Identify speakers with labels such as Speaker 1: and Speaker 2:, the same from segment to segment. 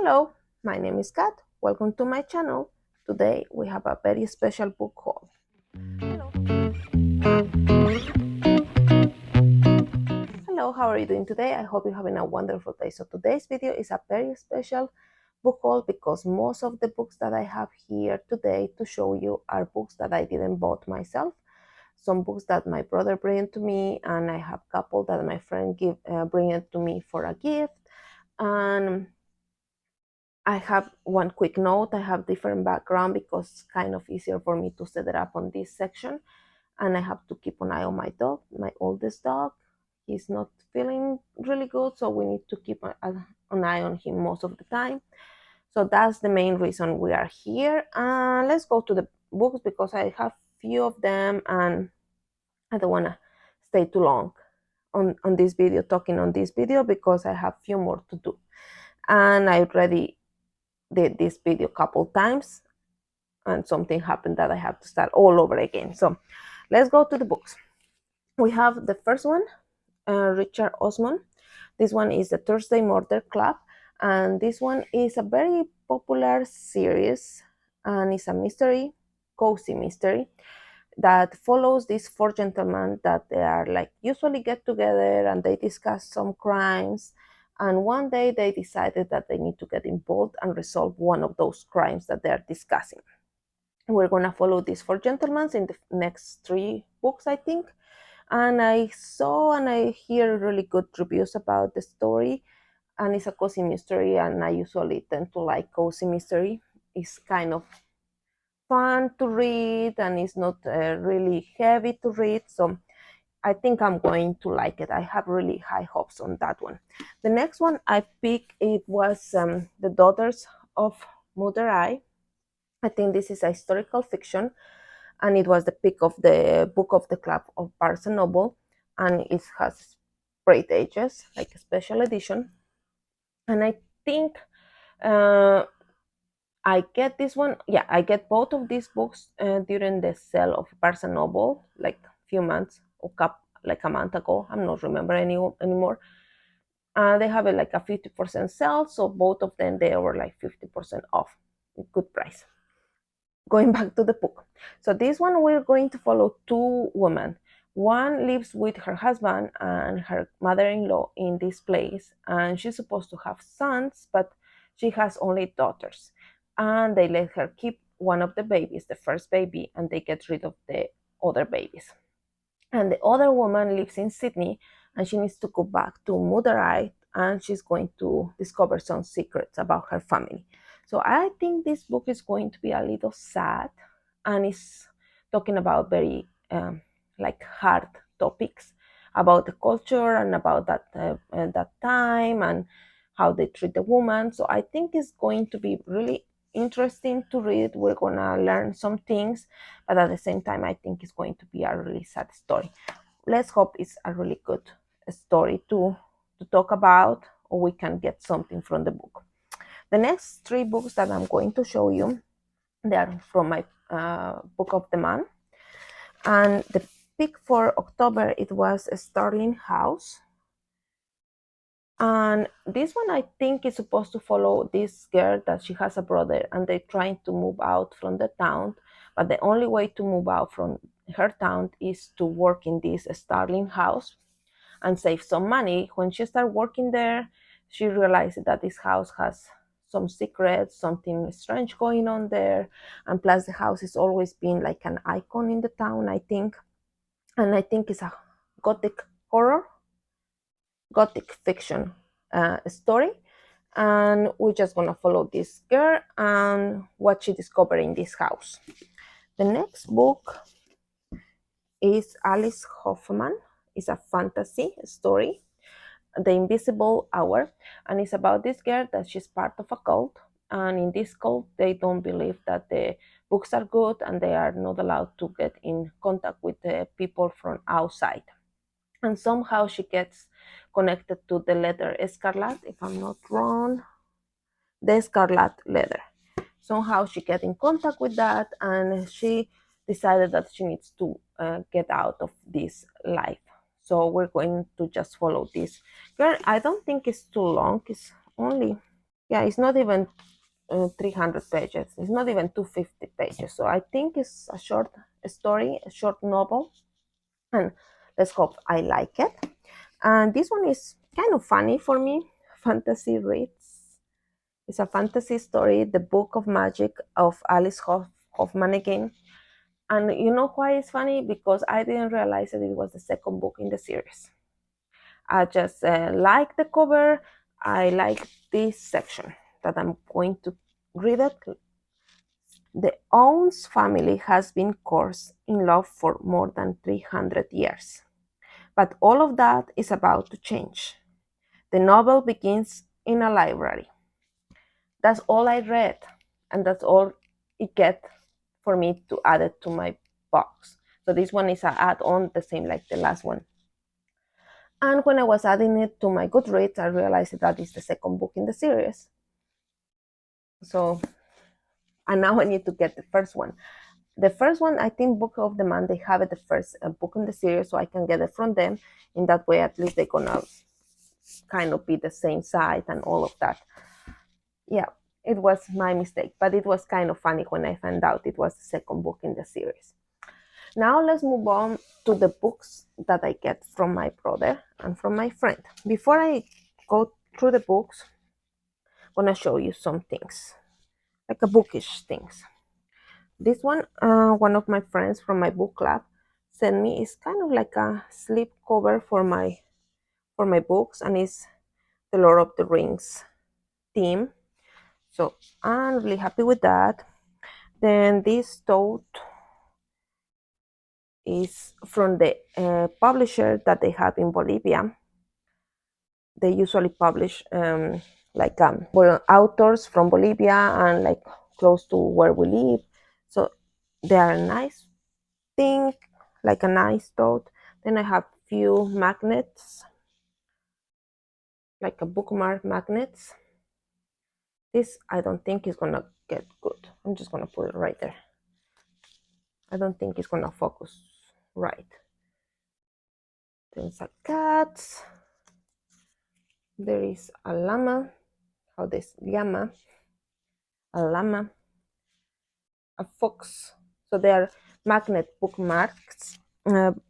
Speaker 1: Hello, my name is Kat. Welcome to my channel. Today we have a very special book haul. Hello, how are you doing today? I hope you're having a wonderful day. So today's video is a very special book haul because most of the books that I have here today to show you are books that I didn't bought myself. Some books that my brother bring to me, and I have a couple that my friend bring it to me for a gift. And I have one quick note. I have different background because it's kind of easier for me to set it up on this section. And I have to keep an eye on my dog, my oldest dog. He's not feeling really good, so we need to keep an eye on him most of the time. So that's the main reason we are here. Let's go to the books because I have few of them and I don't want to stay too long on this video, talking on this video, because I have few more to do. And I already did this video a couple times and something happened that I have to start all over again. So let's go to the books. We have the first one, Richard Osman. This one is the Thursday Murder Club, and this one is a very popular series, and it's a mystery, cozy mystery, that follows these four gentlemen that they are like usually get together and they discuss some crimes. And one day they decided that they need to get involved and resolve one of those crimes that they are discussing. We're going to follow these four gentlemen in the next three books, I think. And I saw and I hear really good reviews about the story. And it's a cozy mystery, and I usually tend to like cozy mystery. It's kind of fun to read and it's not really heavy to read. So I think I'm going to like it. I have really high hopes on that one. The next one I picked, it was The Daughters of Mother Eye. I think this is a historical fiction, and it was the pick of the book of the club of Barnes and Noble, and it has great ages, like a special edition. And I think I get this one. Yeah, I get both of these books during the sale of Barnes and Noble, like a few months or like a month ago. I'm not remember anymore. They have it like a 50% sale, so both of them they were like 50% off, good price. Going back to the book, so this one we're going to follow two women. One lives with her husband and her mother-in-law in this place, and she's supposed to have sons, but she has only daughters, and they let her keep one of the babies, the first baby, and they get rid of the other babies. And the other woman lives in Sydney, and she needs to go back to Motherite, and she's going to discover some secrets about her family. So I think this book is going to be a little sad, and it's talking about very like hard topics about the culture and about that time and how they treat the woman. So I think it's going to be really interesting to read. We're gonna learn some things, but at the same time, I think it's going to be a really sad story. Let's hope it's a really good story to talk about, or we can get something from the book. The next three books that I'm going to show you, they are from my book of the month, and the pick for October, it was a Starling House. And this one I think is supposed to follow this girl that she has a brother, and they're trying to move out from the town, but the only way to move out from her town is to work in this Starling House and save some money. When she started working there, she realized that this house has some secrets, something strange going on there, and plus the house has always been like an icon in the town, I think. And I think it's a gothic horror, gothic fiction story, and we're just gonna follow this girl and what she discovered in this house. The next book is Alice Hoffman. It's a fantasy story, The Invisible Hour, and it's about this girl that she's part of a cult, and in this cult they don't believe that the books are good and they are not allowed to get in contact with the people from outside. And somehow she gets connected to the letter Escarlat, if I'm not wrong, the Scarlet letter. Somehow she get in contact with that, and she decided that she needs to get out of this life. So we're going to just follow this girl. I don't think it's too long. It's only Yeah, it's not even 300 pages. It's not even 250 pages. So I think it's a short story, a short novel, and let's hope I like it. And this one is kind of funny for me. Fantasy reads. It's a fantasy story, The Book of Magic of Alice Hoffman again. And you know why it's funny? Because I didn't realize that it was the second book in the series. I just like the cover. I like this section that I'm going to read it. The Owens family has been course in love for more than 300 years. But all of that is about to change. The novel begins in a library. That's all I read, and that's all it get for me to add it to my box. So this one is an add-on, the same like the last one. And when I was adding it to my Goodreads, I realized that it's the second book in the series. So, and now I need to get the first one. The first one, I think Book of the Month, they have it the first book in the series, so I can get it from them. In that way, at least they're gonna kind of be the same site and all of that. Yeah, it was my mistake, but it was kind of funny when I found out it was the second book in the series. Now let's move on to the books that I get from my brother and from my friend. Before I go through the books, I'm gonna show you some things, like a bookish things. This one of my friends from my book club sent me. Is kind of like a slip cover for my books, and it's the Lord of the Rings theme. So I'm really happy with that. Then this tote is from the publisher that they have in Bolivia. They usually publish authors from Bolivia and like close to where we live. So they are a nice thing, like a nice tote. Then I have few magnets, like a bookmark magnets. This I don't think is gonna get good. I'm just gonna put it right there. I don't think it's gonna focus right. There's a cat. There is a llama. How this llama? A llama. A fox. So they are magnet bookmarks. And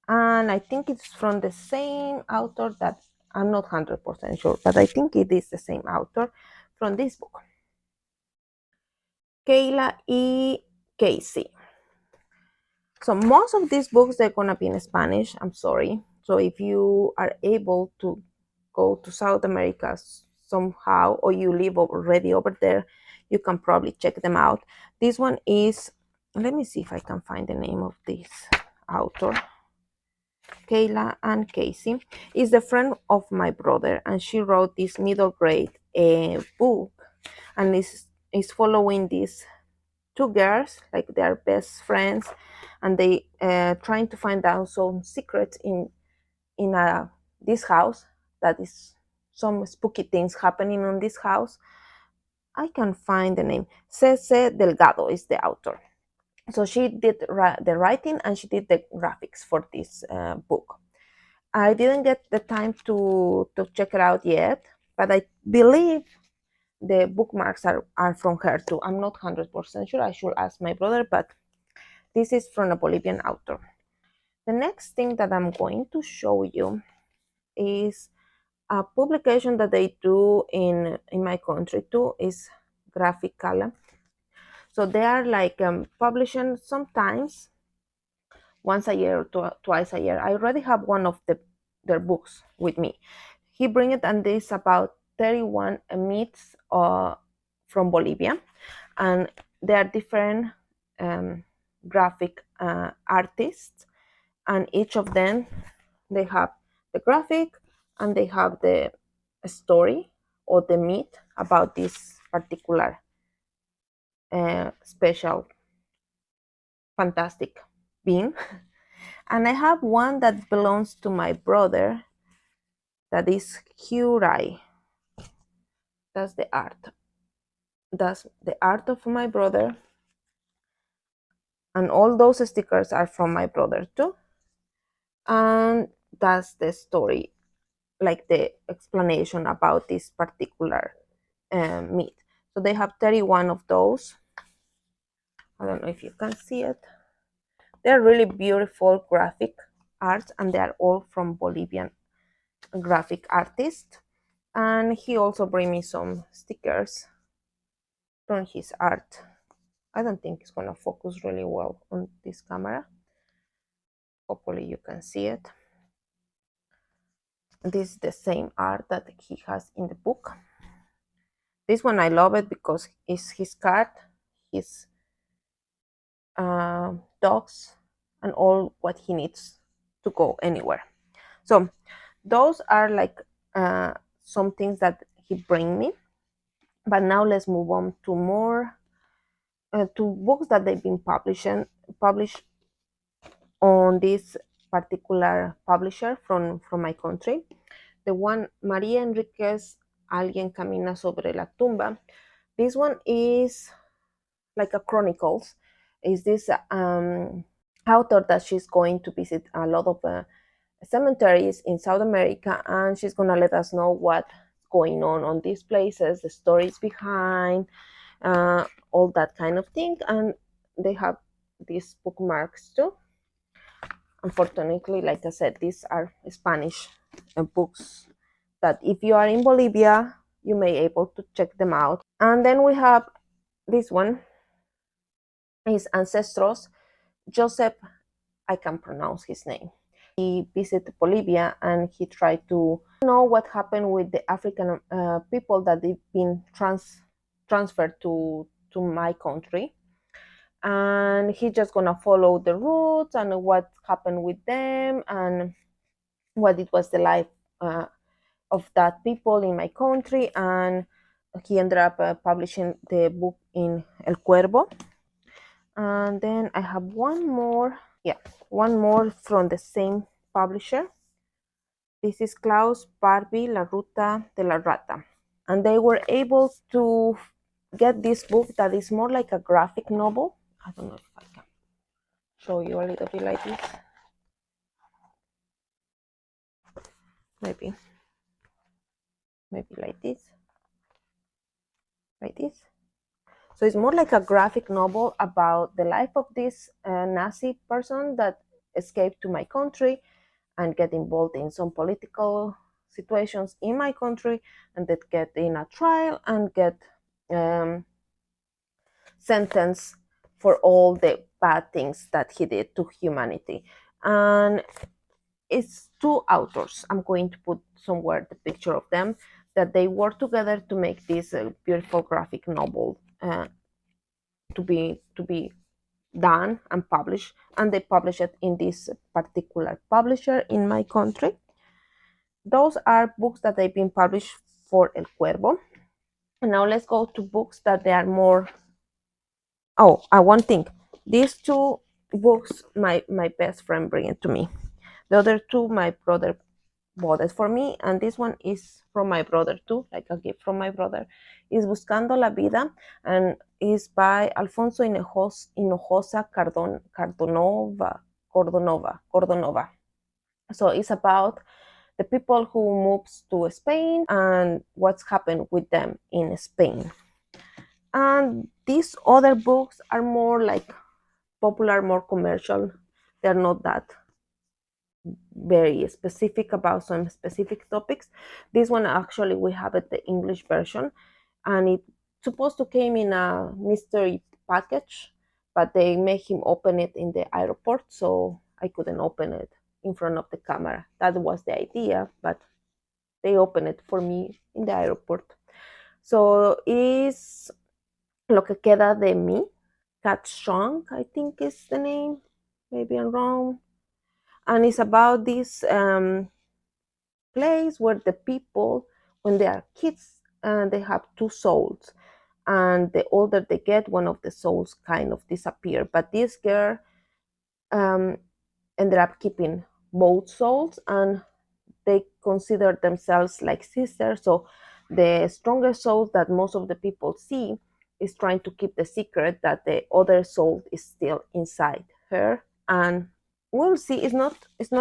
Speaker 1: I think it's from the same author that I'm not 100% sure, but I think it is the same author from this book. Kayla E. Casey. So most of these books, they're gonna be in Spanish. I'm sorry. So if you are able to go to South America somehow, or you live already over there, you can probably check them out. This one is, let me see if I can find the name of this author. Kayla and Casey is the friend of my brother, and she wrote this middle grade book, and is following these two girls, like they are best friends, and they trying to find out some secrets in this house. That is some spooky things happening in this house. I can find the name. Cece Delgado is the author. So she did the writing and she did the graphics for this book. I didn't get the time to check it out yet, but I believe the bookmarks are from her too. I'm not 100% sure. I should ask my brother, but this is from a Bolivian author. The next thing that I'm going to show you is a publication that they do in my country too, is SPEClAL. So they are like publishing sometimes once a year or twice a year. I already have one of their books with me. He bring it, and this about 31 myths from Bolivia, and there are different graphic artists, and each of them, they have the graphic and they have the story or the myth about this particular special fantastic being. And I have one that belongs to my brother, that is Hurai. That's the art. That's the art of my brother. And all those stickers are from my brother too. And that's the story, like the explanation about this particular meet. So they have 31 of those. I don't know if you can see it. They're really beautiful graphic arts, and they are all from Bolivian graphic artists. And he also bring me some stickers from his art. I don't think it's gonna focus really well on this camera. Hopefully you can see it. This is the same art that he has in the book. This one I love it because it's his card, his dogs, and all what he needs to go anywhere. So those are like some things that he bring me. But now let's move on to more to books that they've been published on this particular publisher from my country. The one María Enríquez, Alguien camina sobre la tumba. This one is like a chronicles. Is this author that she's going to visit a lot of cemeteries in South America, and she's gonna let us know what's going on these places, the stories behind, all that kind of thing. And they have these bookmarks too. Unfortunately, like I said, these are Spanish books that if you are in Bolivia, you may able to check them out. And then we have this one, his ancestors, Joseph, I can pronounce his name. He visited Bolivia and he tried to know what happened with the African people that they've been transferred to my country. And he's just gonna follow the routes and what happened with them and what it was the life of that people in my country. And he ended up publishing the book in El Cuervo. And then I have one more, one more from the same publisher. This is Klaus Barbie, La Ruta de la Rata. And they were able to get this book that is more like a graphic novel. I don't know if I can show you a little bit like this. Maybe like this. Like this. So it's more like a graphic novel about the life of this Nazi person that escaped to my country and get involved in some political situations in my country, and that get in a trial and get sentenced for all the bad things that he did to humanity. And it's two authors. I'm going to put somewhere the picture of them, that they work together to make this beautiful graphic novel to be done and published, and they publish it in this particular publisher in my country. Those are books that they've been published for El Cuervo. And now let's go to books that they are more. Oh, one thing. These two books, my best friend bring it to me. The other two, my brother bought it for me, and this one is from my brother too, like a gift from my brother. Is Buscando la Vida, and is by Alfonso Hinojosa Cordonova. So it's about the people who moves to Spain and what's happened with them in Spain. And these other books are more like popular, more commercial. They're not that very specific about some specific topics. This one actually we have it the English version, and it's supposed to came in a mystery package, but they made him open it in the airport, so I couldn't open it in front of the camera. That was the idea, but they opened it for me in the airport. So is Lo que queda de mí, Cat Strong, I think is the name. Maybe I'm wrong. And it's about this place where the people, when they are kids, they have two souls. And the older they get, one of the souls kind of disappear. But this girl ended up keeping both souls, and they consider themselves like sisters. So the stronger soul that most of the people see is trying to keep the secret that the other soul is still inside her. And we'll see, it's not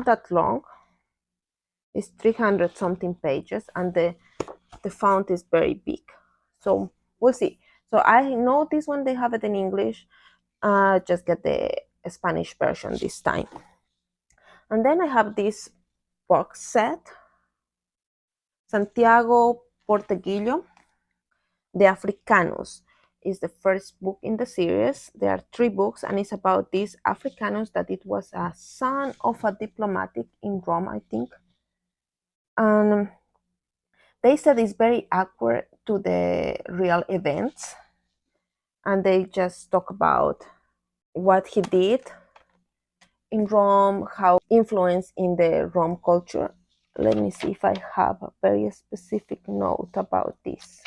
Speaker 1: that long. It's 300 something pages, and the font is very big. So we'll see. So I know this one they have it in English. Just get the Spanish version this time. And then I have this box set, Santiago Porteguillo, The Africanos is the first book in the series. There are 3 books, and it's about this Africanus that it was a son of a diplomatic in Rome, I think. And they said it's very accurate to the real events, and they just talk about what he did in Rome, how influence in the Rome culture. Let me see if I have a very specific note about this.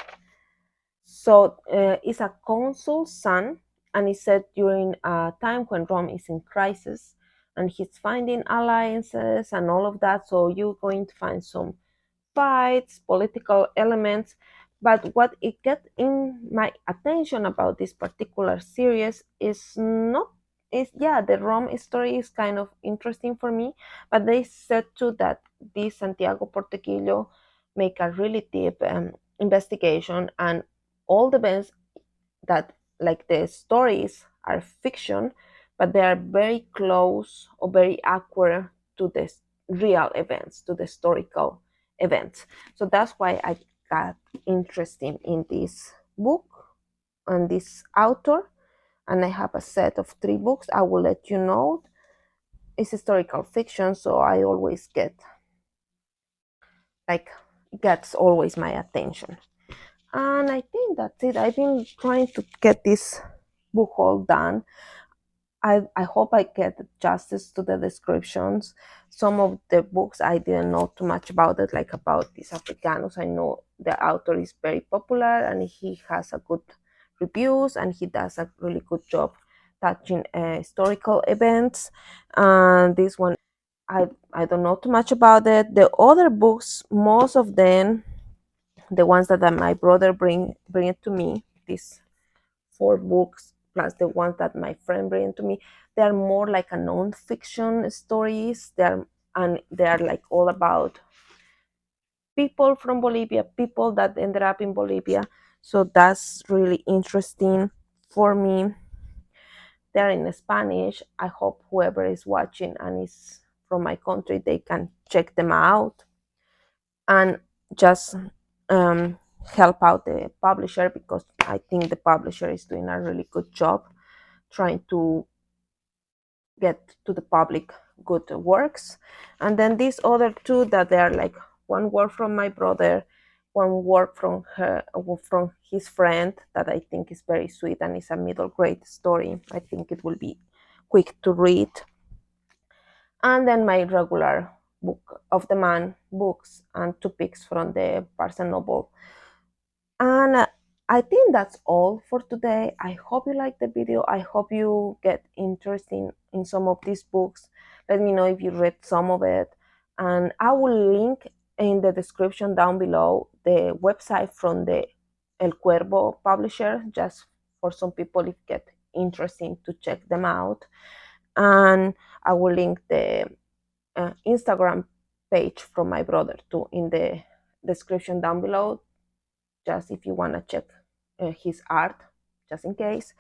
Speaker 1: So it's a consul's son, and it's set during a time when Rome is in crisis, and he's finding alliances and all of that. So you're going to find some fights, political elements. But what it get in my attention about this particular series is not is yeah, the Rome story is kind of interesting for me, but they said too that this Santiago Portequillo make a really deep investigation, and all the events that like the stories are fiction, but they are very close or very accurate to the real events, to the historical events. So that's why I got interested in this book and this author. And I have a set of 3 books. I will let you know. It's historical fiction, so I always get like gets always my attention. And I think that's it. I've been trying to get this book all done. I hope I get justice to the descriptions. Some of the books I didn't know too much about it, like about these Africanos. I know the author is very popular and he has a good reviews and he does a really good job touching historical events. And this one, I don't know too much about it. The other books, most of them, the ones that my brother bring it to me, these 4 books plus the ones that my friend bring to me, they are more like a non-fiction stories. They are like all about people from Bolivia, people that ended up in Bolivia. So that's really interesting for me. They're in Spanish. I hope whoever is watching and is from my country, they can check them out and just help out the publisher, because I think the publisher is doing a really good job trying to get to the public good works. And then these other 2 that they are like one work from my brother, one work from his friend that I think is very sweet and is a middle grade story. I think it will be quick to read. And then my regular book of the man books and 2 picks from the Barnes and Noble. And I think that's all for today. I hope you like the video. I hope you get interested in some of these books. Let me know if you read some of it. And I will link in the description down below the website from the El Cuervo publisher, just for some people if get interesting to check them out. And I will link the Instagram page from my brother too in the description down below, just if you want to check his art, just in case.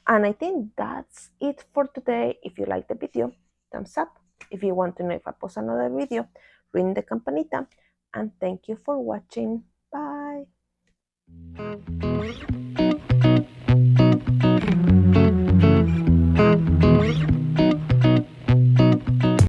Speaker 1: And I think that's it for today. If you like the video, thumbs up. If you want to know if I post another video, ring the campanita. And thank you for watching. Bye.